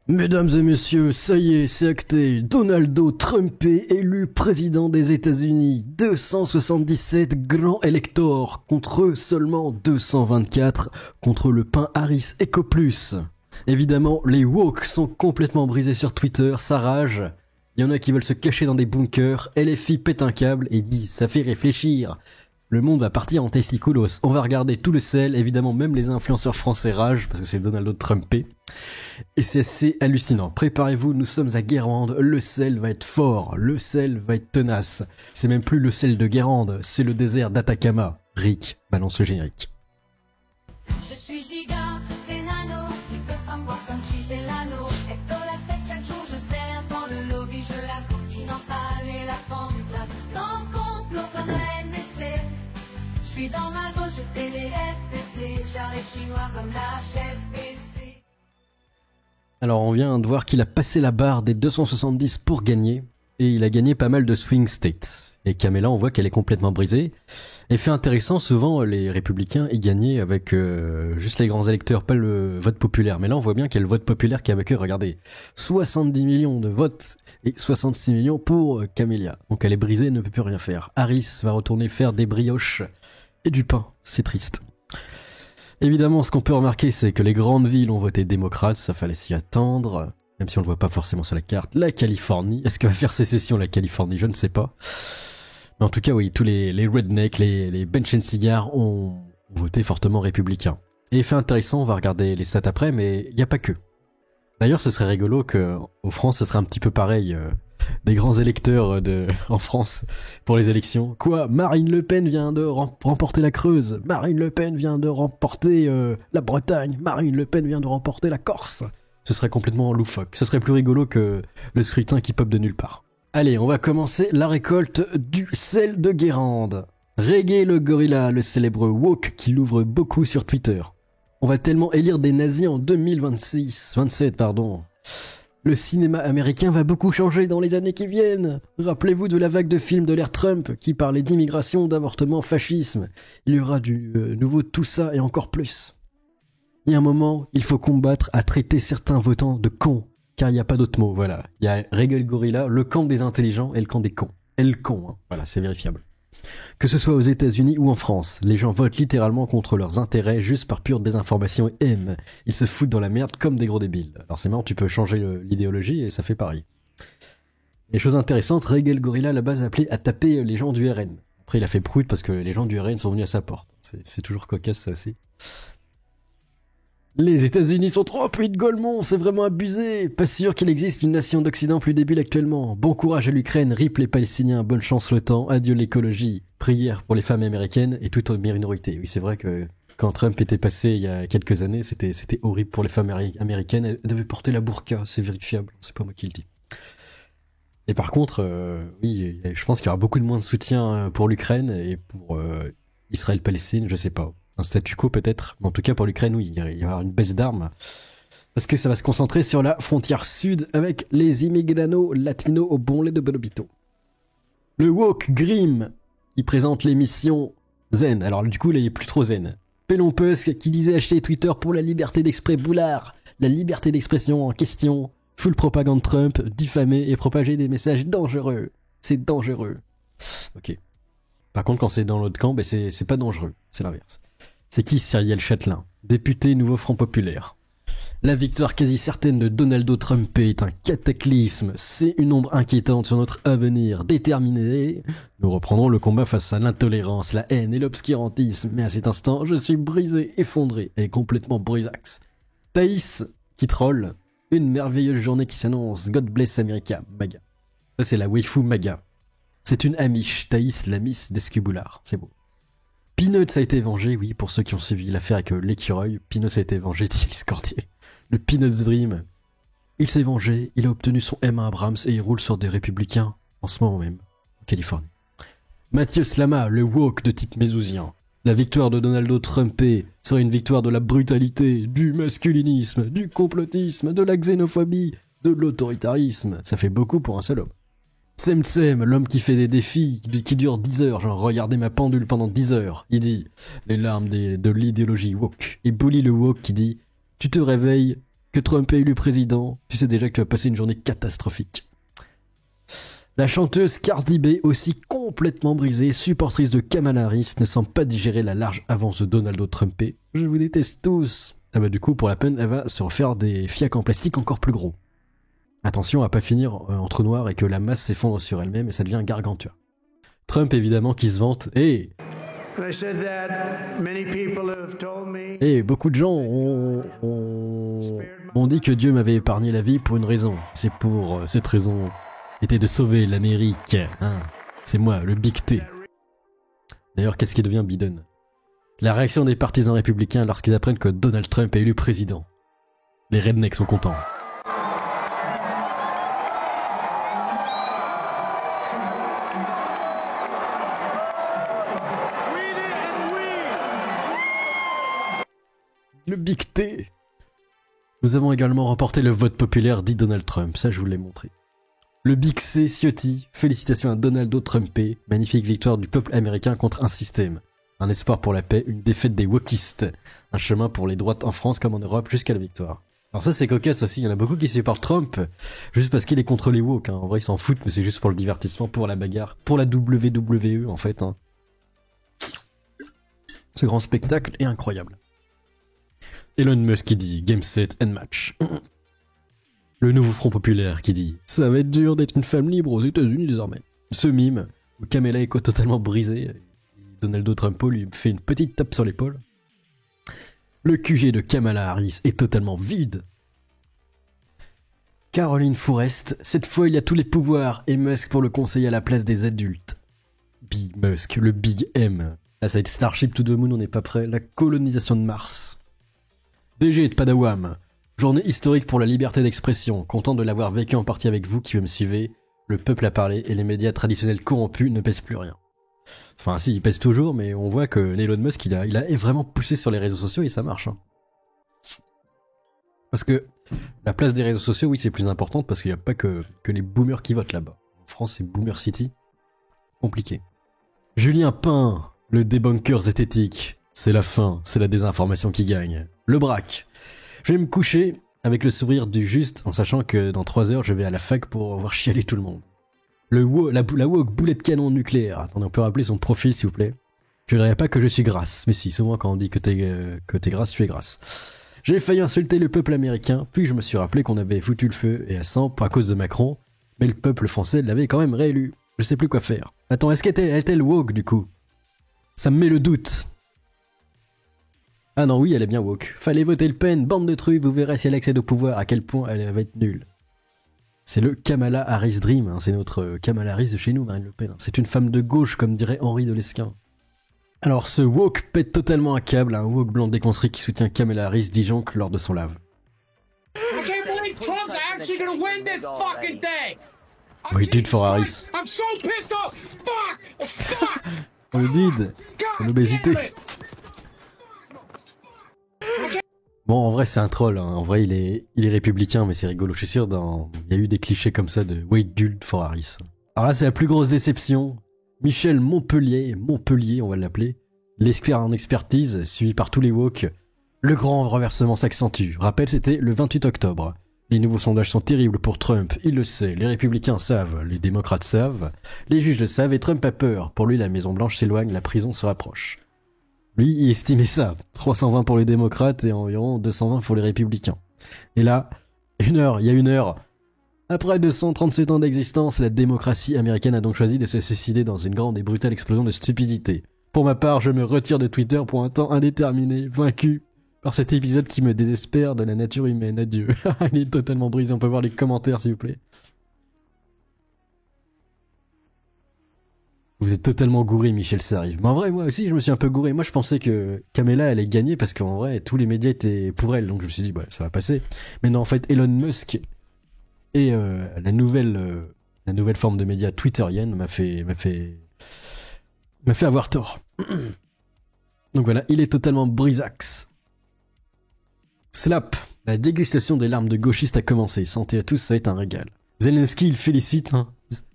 Mesdames et messieurs, ça y est, c'est acté. Donaldo Trump est élu président des États-Unis. 277 grands électeurs contre seulement 224 contre le pain Harris EcoPlus. Évidemment, les woke sont complètement brisés sur Twitter, ça rage. Il y en a qui veulent se cacher dans des bunkers. LFI pète un câble et dit ça fait réfléchir. Le monde va partir en testiculos. On va regarder tout le sel, évidemment même les influenceurs français ragent parce que c'est Donaldo Trumpé. Et c'est assez hallucinant. Préparez-vous, nous sommes à Guérande, le sel va être fort, le sel va être tenace. C'est même plus le sel de Guérande, c'est le désert d'Atacama. Rick, balance le générique. Je suis giga, t'es nano, ils peuvent pas me voir comme si j'ai l'anneau. SO la 7 chaque jour, je sers sans le lobby, je la continentale et la femme du place. Dans le complot comme la NBC, je suis dans ma gauche, je fais des SPC, j'arrive chinois comme la HSBC. Alors on vient de voir qu'il a passé la barre des 270 pour gagner, et il a gagné pas mal de swing states. Et Kamala, on voit qu'elle est complètement brisée. Et fait intéressant, souvent les républicains y gagnaient avec juste les grands électeurs, pas le vote populaire. Mais là on voit bien qu'il y a le vote populaire qui est avec eux, regardez. 70 millions de votes et 66 millions pour Kamala. Donc elle est brisée, elle ne peut plus rien faire. Harris va retourner faire des brioches et du pain, c'est triste. Évidemment, ce qu'on peut remarquer, c'est que les grandes villes ont voté démocrate, ça fallait s'y attendre, même si on le voit pas forcément sur la carte. La Californie, est-ce qu'elle va faire sécession la Californie? Je ne sais pas. Mais en tout cas, oui, tous les rednecks, les bench and cigars ont voté fortement républicain. Et fait intéressant, on va regarder les stats après, mais il n'y a pas que. D'ailleurs, ce serait rigolo qu'en France, ce serait un petit peu pareil, des grands électeurs en France pour les élections. Quoi? Marine Le Pen vient de remporter la Creuse. Marine Le Pen vient de remporter la Bretagne. Marine Le Pen vient de remporter la Corse. Ce serait complètement loufoque. Ce serait plus rigolo que le scrutin qui pop de nulle part. Allez, on va commencer la récolte du sel de Guérande. Reggae le gorilla, le célèbre woke qui l'ouvre beaucoup sur Twitter. On va tellement élire des nazis en 27 pardon. Le cinéma américain va beaucoup changer dans les années qui viennent. Rappelez-vous de la vague de films de l'ère Trump qui parlait d'immigration, d'avortement, fascisme. Il y aura du nouveau tout ça et encore plus. Il y a un moment, il faut combattre à traiter certains votants de cons, car il n'y a pas d'autre mot, voilà. Il y a Reggae Gorilla, le camp des intelligents et le camp des cons. Et le con, hein. Voilà, c'est vérifiable. Que ce soit aux États-Unis ou en France, les gens votent littéralement contre leurs intérêts juste par pure désinformation et haine. Ils se foutent dans la merde comme des gros débiles. Alors c'est marrant, tu peux changer l'idéologie et ça fait pareil. Les choses intéressantes, Reggae Gorilla à la base appelé à taper les gens du RN. Après il a fait prout parce que les gens du RN sont venus à sa porte. C'est toujours cocasse ça aussi. Les États-Unis sont trop appuyés de Golemont, c'est vraiment abusé. Pas sûr qu'il existe une nation d'Occident plus débile actuellement. Bon courage à l'Ukraine, rip les Palestiniens, bonne chance l'OTAN, adieu l'écologie. Prière pour les femmes américaines et toute autre minorité. Oui, c'est vrai que quand Trump était passé il y a quelques années, c'était horrible pour les femmes américaines. Elles devaient porter la burqa, c'est vérifiable, c'est pas moi qui le dis. Et par contre, oui, je pense qu'il y aura beaucoup de moins de soutien pour l'Ukraine et pour Israël-Palestine, je sais pas. Un statu quo peut-être, mais en tout cas pour l'Ukraine, oui, il va y avoir une baisse d'armes. Parce que ça va se concentrer sur la frontière sud avec les immigrano latinos au bon lait de Bolobito. Le woke Grimm, qui présente l'émission Zen. Alors du coup, là, il est plus trop zen. Pelon Pusk, qui disait acheter Twitter pour la liberté d'expression boulard. La liberté d'expression en question. Full propagande Trump, diffamer et propager des messages dangereux. C'est dangereux. Ok. Par contre, quand c'est dans l'autre camp, ben c'est pas dangereux. C'est l'inverse. C'est qui Cyrielle Châtelain, député Nouveau Front Populaire? La victoire quasi certaine de Donaldo Trump est un cataclysme. C'est une ombre inquiétante sur notre avenir. Déterminé, nous reprendrons le combat face à l'intolérance, la haine et l'obscurantisme. Mais à cet instant, je suis brisé, effondré et complètement brisax. Thaïs, qui troll. Une merveilleuse journée qui s'annonce. God bless America, MAGA. Ça, c'est la waifu MAGA. C'est une Amish, Thaïs, la Miss d'Escuboulard. C'est beau. Peanuts a été vengé, oui, pour ceux qui ont suivi l'affaire avec l'écureuil. Peanuts a été vengé, dit Scortier. Le Peanuts Dream. Il s'est vengé, il a obtenu son M1 Abrams et il roule sur des républicains, en ce moment même, en Californie. Mathieu Slama, le woke de type mésousien. La victoire de Donaldo Trumpé serait une victoire de la brutalité, du masculinisme, du complotisme, de la xénophobie, de l'autoritarisme. Ça fait beaucoup pour un seul homme. Semsem, l'homme qui fait des défis qui durent 10 heures, genre regardez ma pendule pendant 10 heures. Il dit les larmes de l'idéologie woke. Et Bully le woke qui dit tu te réveilles que Trump est élu président, tu sais déjà que tu vas passer une journée catastrophique. La chanteuse Cardi B, aussi complètement brisée, supportrice de Kamala Harris, ne semble pas digérer la large avance de Donald Trump. Je vous déteste tous. Ah bah du coup, pour la peine, elle va se refaire des fiacs en plastique encore plus gros. Attention à pas finir en trou noir et que la masse s'effondre sur elle-même et ça devient gargantua. Trump évidemment qui se vante. Beaucoup de gens ont dit que Dieu m'avait épargné la vie pour une raison. C'est pour cette raison était de sauver l'Amérique. Hein. C'est moi, le Big T. D'ailleurs, qu'est-ce qui devient Biden? La réaction des partisans républicains lorsqu'ils apprennent que Donald Trump est élu président. Les rednecks sont contents. Le Big T. Nous avons également remporté le vote populaire, dit Donald Trump. Ça, je vous l'ai montré. Le Big C Ciotti, félicitations à Donald Trump, magnifique victoire du peuple américain contre un système. Un espoir pour la paix, une défaite des wokistes. Un chemin pour les droites en France comme en Europe jusqu'à la victoire. Alors ça c'est cocasse aussi, il y en a beaucoup qui supportent Trump juste parce qu'il est contre les woke. Hein. En vrai ils s'en foutent mais c'est juste pour le divertissement, pour la bagarre, pour la WWE en fait. Hein. Ce grand spectacle est incroyable. Elon Musk qui dit Game Set and Match. Le nouveau Front Populaire qui dit ça va être dur d'être une femme libre aux États-Unis désormais. Ce mime où Kamala est totalement brisée, Donald Trump lui fait une petite tape sur l'épaule. Le QG de Kamala Harris est totalement vide. Caroline Fourest, cette fois il y a tous les pouvoirs et Musk pour le conseiller à la place des adultes. Big Musk, le Big M. Là ça va être Starship to the Moon, on n'est pas prêt. La colonisation de Mars. DG de Padawam. Journée historique pour la liberté d'expression, content de l'avoir vécu en partie avec vous qui me suivez. Le peuple a parlé et les médias traditionnels corrompus ne pèsent plus rien. Enfin si, ils pèsent toujours, mais on voit que Elon Musk, il a vraiment poussé sur les réseaux sociaux et ça marche. Hein. Parce que la place des réseaux sociaux, oui, c'est plus importante parce qu'il n'y a pas que les boomers qui votent là-bas. En France, c'est Boomer City. Compliqué. Julien Pain, le débunker zététique. C'est la fin, c'est la désinformation qui gagne. Le braque. Je vais me coucher avec le sourire du juste en sachant que dans 3 heures je vais à la fac pour voir chialer tout le monde. La woke boulet de canon nucléaire. Attendez, on peut rappeler son profil s'il vous plaît. Je ne dirais pas que je suis grasse, mais si, souvent quand on dit que t'es grasse, tu es grasse. J'ai failli insulter le peuple américain, puis je me suis rappelé qu'on avait foutu le feu et à 100 à cause de Macron, mais le peuple français l'avait quand même réélu. Je sais plus quoi faire. Attends, est-ce qu'elle est-elle woke du coup? Ça me met le doute. Ah non, oui, elle est bien woke. Fallait voter Le Pen, bande de trucs, vous verrez si elle accède au pouvoir, à quel point elle va être nulle. C'est le Kamala Harris Dream, hein. C'est notre Kamala Harris de chez nous, Marine Le Pen. C'est une femme de gauche, comme dirait Henri de Lesquen. Alors ce woke pète totalement un câble, un woke blanc déconstruit qui soutient Kamala Harris disjoncle lors de son live. We did for Harris. We did. L'obésité. Bon, en vrai, c'est un troll. Hein. En vrai, il est républicain, mais c'est rigolo. Je suis sûr, il y a eu des clichés comme ça de Wait Dude for Harris. Alors là, c'est la plus grosse déception. Michel Montpellier, on va l'appeler. L'expert en expertise, suivi par tous les woke. Le grand renversement s'accentue. Rappel, c'était le 28 octobre. Les nouveaux sondages sont terribles pour Trump, il le sait. Les républicains savent, les démocrates savent, les juges le savent et Trump a peur. Pour lui, la Maison Blanche s'éloigne, la prison se rapproche. Lui, il estimait ça. 320 pour les démocrates et environ 220 pour les républicains. Et là, il y a une heure. Après 237 ans d'existence, la démocratie américaine a donc choisi de se suicider dans une grande et brutale explosion de stupidité. Pour ma part, je me retire de Twitter pour un temps indéterminé, vaincu par cet épisode qui me désespère de la nature humaine. Adieu. Il est totalement brisé, on peut voir les commentaires s'il vous plaît. Vous êtes totalement gouré, Michel, ça arrive. Mais en vrai, moi aussi, je me suis un peu gouré. Moi, je pensais que Kamala allait gagner parce qu'en vrai, tous les médias étaient pour elle. Donc je me suis dit, bah, ça va passer. Mais non, en fait, Elon Musk et la nouvelle forme de médias twitterienne m'a fait avoir tort. Donc voilà, il est totalement brisax. Slap. La dégustation des larmes de gauchistes a commencé. Santé à tous, ça va être un régal. Zelensky, il félicite, hein.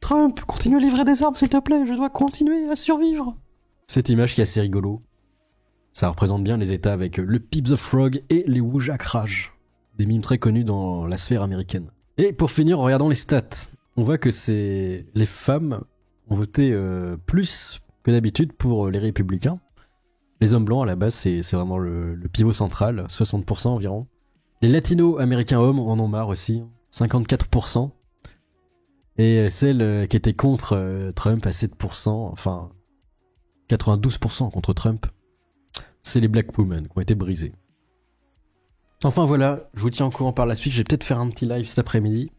Trump, continue à livrer des armes s'il te plaît, je dois continuer à survivre. Cette image qui est assez rigolo. Ça représente bien les états avec le Pips of Frog et les Wujak Raj. des mimes très connus dans la sphère américaine. Et pour finir, en regardant les stats, on voit que les femmes ont voté plus que d'habitude pour les républicains. Les hommes blancs, à la base, c'est vraiment le pivot central, 60% environ. Les latino-américains hommes en ont marre aussi, 54%. Et celles qui étaient contre Trump à 7%, enfin 92% contre Trump, c'est les black women qui ont été brisées. Enfin voilà, je vous tiens au courant par la suite, je vais peut-être faire un petit live cet après-midi.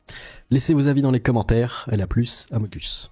Laissez vos avis dans les commentaires, et à plus, Amogus.